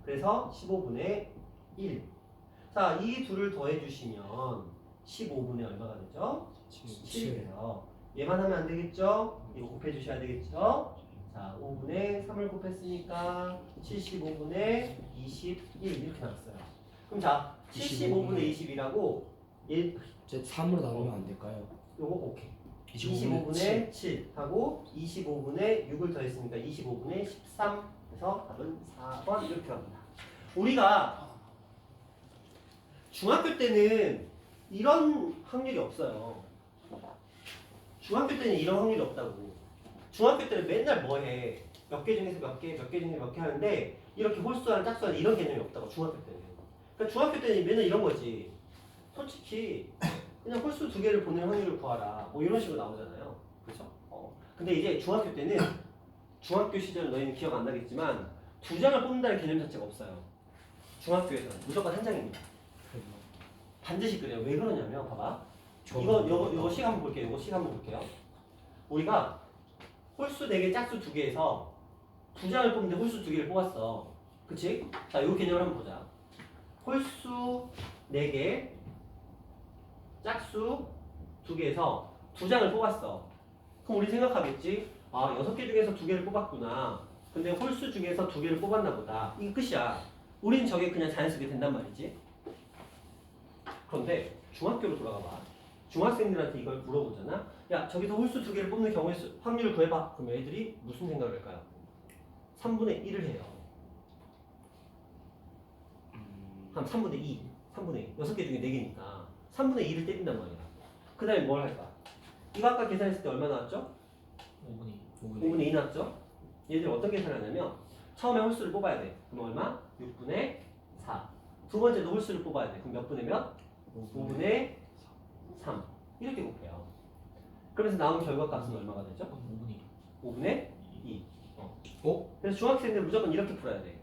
그래서 15분의 1. 자, 이 둘을 더해주시면 15분의 얼마가 되죠? 7이 돼요. 얘만 하면 안 되겠죠? 이거 곱해주셔야 되겠죠? 자, 5분의 3을 곱했으니까 75분의 21 이렇게 나왔어요. 그럼 자, 75분의 20이라고 제 3으로 나누면 안 될까요? 요거 오케이. 25분의 25분의 7 하고 25분의 6을 더했으니까 25분의 13 해서 답은 4번 이렇게 갑니다. 우리가 중학교 때는 이런 확률이 없어요. 중학교 때는 이런 확률이 없다고. 중학교 때는 맨날 뭐 해? 몇 개 중에서 몇 개, 몇 개 중에서 몇 개 하는데 이렇게 홀수랑 짝수랑 이런 개념이 없다고 중학교 때는. 그러니까 중학교 때는 맨날 이런 거지. 솔직히 그냥 홀수 2개를 보낼 확률을 구하라. 뭐 이런 식으로 나오잖아요. 그렇죠? 근데 이제 중학교 때는 중학교 시절 너희는 기억 안 나겠지만 2장을 뽑는다는 개념 자체가 없어요. 중학교에서는 무조건 한 장입니다. 반드시 그래요. 왜 그러냐면 봐봐. 요거 식 한번 볼게요. 요거 식 한번 볼게요. 우리가 홀수 4개, 짝수 2개에서 2장을 뽑는데 홀수 2개를 뽑았어. 그치? 자, 요 개념을 한번 보자. 홀수 4개, 짝수 2개에서 2장을 뽑았어. 그럼 우리 생각하겠지? 아, 6개 중에서 2개를 뽑았구나. 근데 홀수 중에서 2개를 뽑았나 보다. 이게 끝이야. 우린 저게 그냥 자연스럽게 된단 말이지. 그런데 중학교로 돌아가 봐. 중학생들한테 이걸 물어보잖아. 야, 저기서 홀수 2개를 뽑는 경우의 확률을 구해봐. 그럼 애들이 무슨 생각을 할까요? 3분의 1을 해요. 한 3분의 2. 3분의 2. 6개 중에 4개니까 3분의 2를 때린단 말이야. 그 다음에 뭘 할까? 이거 아까 계산했을 때 얼마 나왔죠? 5분의 2 나왔죠? 얘들이 어떤 계산을 하냐면 처음에 홀수를 뽑아야 돼. 그럼 얼마? 6분의 4. 두 번째도 홀수를 뽑아야 돼. 그럼 몇 분의 몇? 5분의 3. 이렇게 곱해요. 그러면서 나온 결과값은 얼마가 되죠? 5분의 2. 그래서 중학생들 무조건 이렇게 풀어야 돼.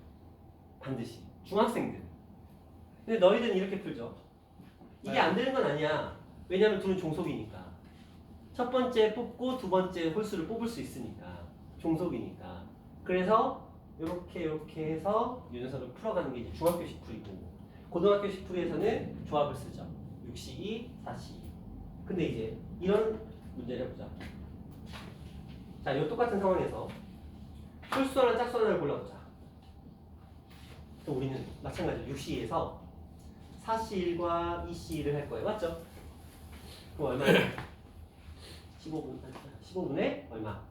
반드시. 중학생들. 근데 너희들은 이렇게 풀죠. 이게 안 되는 건 아니야. 왜냐면 둘은 종속이니까. 첫 번째 뽑고 두 번째 홀수를 뽑을 수 있으니까. 종속이니까. 그래서 이렇게 해서 이 녀석을 풀어가는 게 이제 중학교식 풀이고, 고등학교식 풀이에서는 조합을 쓰죠. 6C2, 4C2. 근데 이제 이런 문제를 해보자. 자, 이 똑같은 상황에서 홀수 하나 짝수 하나를 골라보자. 또 우리는 마찬가지로 6C2에서 4C1과 2C1을 할 거예요. 맞죠? 그럼 얼마야? 15분에 얼마?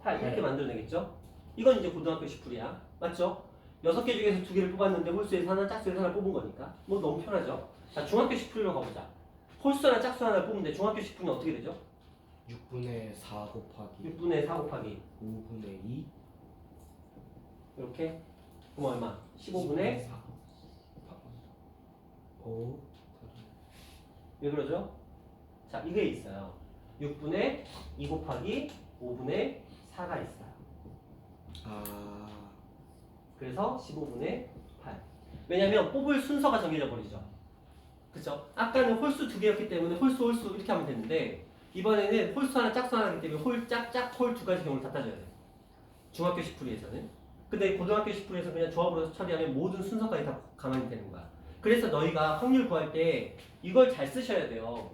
8 이렇게 만들어내겠죠? 이건 이제 고등학교식 풀이야. 맞죠? 6개 중에서 2개를 뽑았는데 홀수에서 하나, 짝수에서 하나 뽑은 거니까 뭐 너무 편하죠? 자, 중학교식 풀이로 가보자. 홀수 하나, 짝수 하나를 뽑는데 중학교식 풀이는 어떻게 되죠? 6분의 4 곱하기 6분의 4 곱하기 5분의 2 이렇게. 그럼 얼마? 15분의 5 왜 그러죠? 자, 이게 있어요. 6분의 2 곱하기 5분의 4가 있어요. 그래서 15분의 8. 왜냐면 뽑을 순서가 정해져 버리죠. 그쵸? 아까는 홀수 2개였기 때문에 홀수 이렇게 하면 되는데 이번에는 홀수 하나 짝수 하나이기 때문에 홀 짝짝 홀 2가지 경우를 다 따져야 돼. 중학교식 풀이에서는. 근데 고등학교식 풀이에서 그냥 조합으로 처리하면 모든 순서까지 다 가만히 되는 거야. 그래서 너희가 확률 구할 때 이걸 잘 쓰셔야 돼요.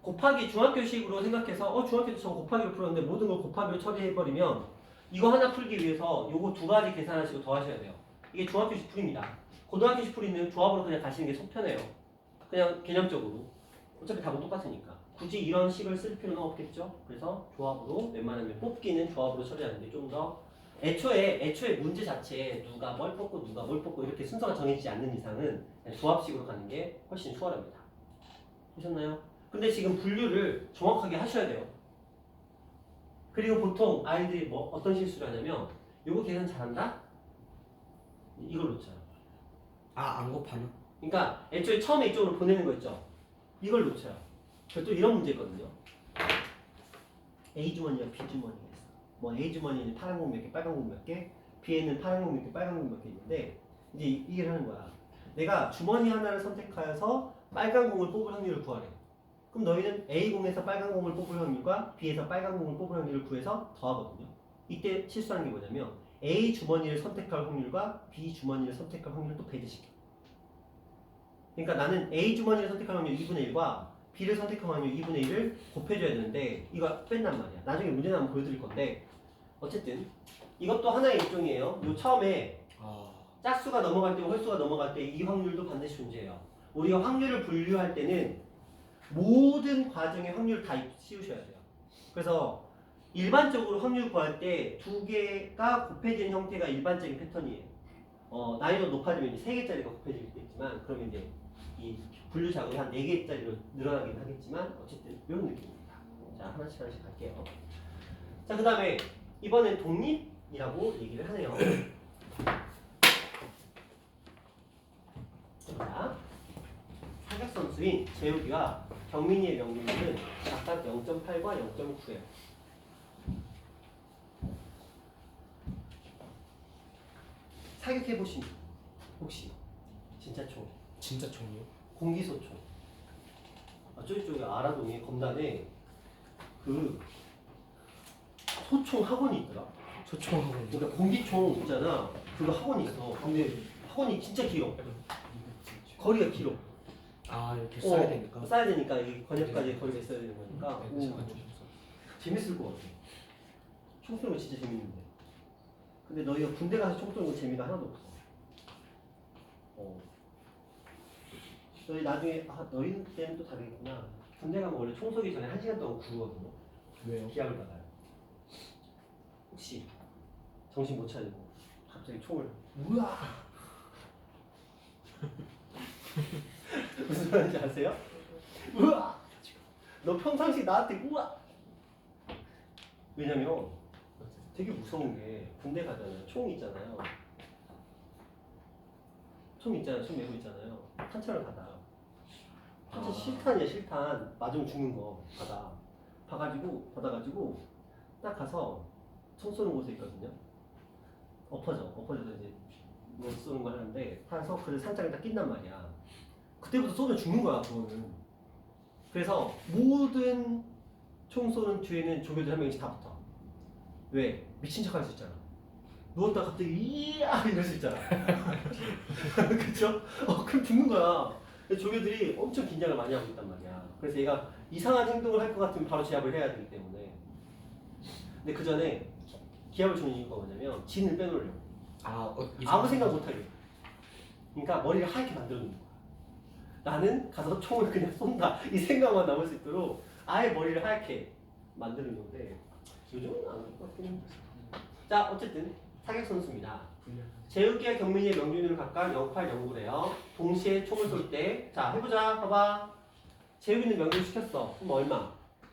곱하기 중학교식으로 생각해서 중학교 때 저거 곱하기로 풀었는데 모든 걸 곱하기로 처리해버리면 이거 하나 풀기 위해서 요거 2가지 계산하시고 더 하셔야 돼요. 이게 중학교식 풀입니다. 고등학교식 풀이는 조합으로 그냥 가시는 게 속 편해요. 그냥 개념적으로. 어차피 답은 똑같으니까. 굳이 이런 식을 쓸 필요는 없겠죠. 그래서 조합으로 웬만하면 뽑기는 조합으로 처리하는 게 좀 더 애초에 문제 자체에 누가 뭘 뽑고 누가 뭘 뽑고 이렇게 순서가 정해지지 않는 이상은 그냥 조합식으로 가는 게 훨씬 수월합니다. 보셨나요? 근데 지금 분류를 정확하게 하셔야 돼요. 그리고 보통 아이들이 뭐 어떤 실수를 하냐면 요거 계산 잘한다? 이걸 놓쳐요. 안 곱하나? 그러니까 애초에 처음에 이쪽으로 보내는 거 있죠? 이걸 놓쳐요. 또 이런 문제 있거든요. A 주머니와 B 주머니가 있어. 뭐 A 주머니에는 파란 공 몇 개, 빨간 공 몇 개, B에는 파란 공 몇 개, 빨간 공 몇 개 있는데 이제 이게 하는 거야. 내가 주머니 하나를 선택하여서 빨간 공을 뽑을 확률을 구하래. 그럼 너희는 A공에서 빨간 공을 뽑을 확률과 B에서 빨간 공을 뽑을 확률을 구해서 더하거든요. 이때 실수하는 게 뭐냐면 A 주머니를 선택할 확률과 B 주머니를 선택할 확률을 또 배제시켜. 그러니까 나는 A 주머니를 선택할 확률 2분의 1과 B를 선택할 확률 2분의 1을 곱해줘야 되는데 이거 뺀단 말이야. 나중에 문제 나오면 보여드릴 건데 어쨌든 이것도 하나의 일종이에요. 요 처음에 짝수가 넘어갈 때 홀수가 넘어갈 때 이 확률도 반드시 존재해요. 우리가 확률을 분류할 때는 모든 과정의 확률을 다 씌우셔야 돼요. 그래서 일반적으로 확률 구할 때 2개가 곱해지는 형태가 일반적인 패턴이에요. 난이도 높아지면 이제 3개짜리가 곱해질 수 있지만 그러면 이제 이 분류 작업이 한 4개짜리로 늘어나긴 하겠지만 어쨌든 이런 느낌입니다. 자, 하나씩 갈게요. 자, 그 다음에 이번엔 독립이라고 얘기를 하네요. 자, 사격선수인 재욱이와 경민이의 명중률은 각각 0.8과 0.9예요. 사격해보신 분 혹시 진짜 총? 진짜 총이요? 공기소총. 저기 아라동에 검단에 그 소총 학원이 있더라. 소총하고 그러니까 공기총 있잖아. 그거 학원이 있어. 근데 학원이 진짜 길어. 거리가 길어. 아 이렇게 써야 되니까. 써야 되니까 이 권역까지 거리가 있어야 되는 거니까 네, 오, 잠깐 주셨어. 재밌을 것 같아. 총 쏘는 거 진짜 재밌는데. 근데 너희가 군대 가서 총 쏘는 거 재미가 하나도 없어. 너희 나중에 너희 때는 또 다르겠구나. 군대 가면 원래 총 쏘기 전에 1시간 동안 구르거든요. 왜요? 기합을 받아요. 혹시 정신 못 차리고 갑자기 총을 우와 무슨 말인지 아세요? 우와 너 평상시 나한테 우와 왜냐면 되게 무서운 게 군대 가잖아요. 총 있잖아요. 총 있잖아요. 총 메고 있잖아요. 탄창을 받아. 탄창 실탄이야 실탄. 맞으면 죽는 거 받아가지고 딱 가서 총 쏘는 곳에 있거든요. 엎어져서 이제 뭐 쏘는 걸 하는데 가서 그 산장에 딱 낀단 말이야. 그때부터 쏘면 죽는 거야 그거는. 그래서 모든 총 쏘는 뒤에는 조교들 한 명씩 다 붙어. 왜? 미친 척 할 수 있잖아. 누웠다 갑자기 이야 이럴 수 있잖아. 그쵸? 그럼 죽는 거야. 그래서 조교들이 엄청 긴장을 많이 하고 있단 말이야. 그래서 얘가 이상한 행동을 할 것 같으면 바로 제압을 해야 되기 때문에. 근데 그 전에 기합을 주는 이유가 뭐냐면 진을 빼놓으려고. 아무 생각 못하게. 그러니까 머리를 하얗게 만들어 놓는 거야. 나는 가서 총을 그냥 쏜다. 이 생각만 남을 수 있도록 아예 머리를 하얗게 만드는 건데 요즘은 안 그럴 것 같긴 한데. 자, 어쨌든 사격 선수입니다. 재욱이와 경민이의 명중률을 각각 0.8, 0.9래요. 동시에 총을 쏠 때, 자 해보자. 봐봐. 재욱이는 명중 시켰어. 그럼 얼마?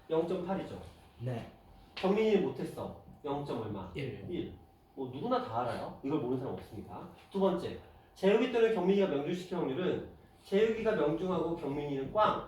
0.8이죠. 네. 경민이는 못했어. 0. 얼마? 1. 1. 뭐 누구나 다 알아요. 이걸 모르는 사람 없으니까. 두 번째, 재욱이 또는 경민이가 명중시킬 확률은 재욱이가 명중하고 경민이는 꽝.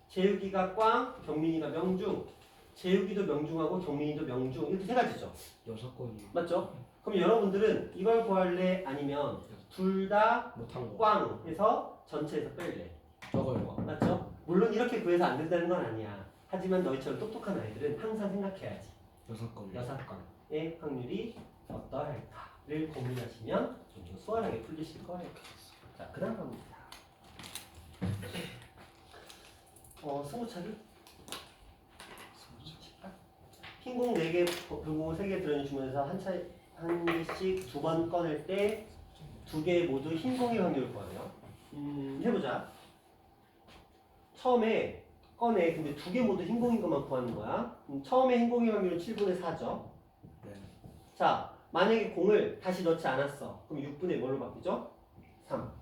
재욱이가 꽝, 경민이가 명중. 재욱이도 명중하고 경민이도 명중. 이렇게 세 가지죠. 6건이 맞죠? 그럼 여러분들은 이걸 구할래? 아니면 둘 다 못한 거. 꽝 해서 전체에서 뺄래? 저거요. 맞죠? 물론 이렇게 구해서 안 된다는 건 아니야. 하지만 너희처럼 똑똑한 아이들은 항상 생각해야지. 6건. 6건의 확률이 어떠할까를 고민하시면 좀 더 수월하게 풀리실 거예요. 자, 그 다음 갑니다. 스무차기? 흰 공 4개, 붉은 3개 들어있는 주문에서 한 개씩 2번 꺼낼 때 2개 모두 흰 공의 확률을 구하래요. 해보자. 처음에 꺼내. 근데 2개 모두 흰 공인 것만 구하는 거야. 처음에 흰 공의 확률은 7분의 4죠. 네. 자, 만약에 공을 다시 넣지 않았어. 그럼 6분의 뭘로 바뀌죠? 3.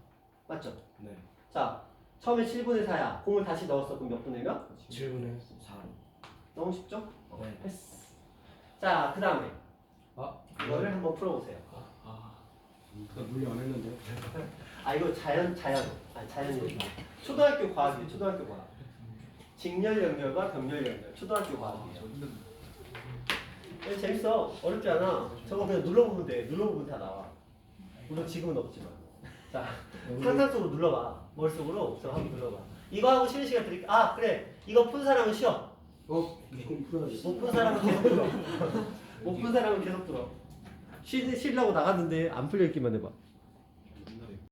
맞죠? 네. 자, 처음에 7분의 4야. 공을 다시 넣었어. 그럼 몇 분의 몇? 7분의 4. 너무 쉽죠? 네. 패스. 자, 그 다음에 이거를 네. 한번 풀어보세요. 물리 안 했는데. 이거 자연이에요. 초등학교 과학이에요. 초등학교 과학. 직렬 연결과 병렬 연결. 초등학교 과학이에요. 재밌어. 어렵지 않아. 저거 그냥 눌러보면 돼. 눌러보면 다 나와. 물론 지금은 없지만. 자, 상상적으로 눌러봐. 머릿속으로 저거 한번 눌러봐. 이거 하고 쉬는 시간 드릴게. 그래. 이거 푼 사람은 쉬어. 그럼 풀어야지. 못 푼 사람은 계속 들어. 못 푼 사람은 계속 들어. 쉬려고 나갔는데 안 풀려 있기만 해봐.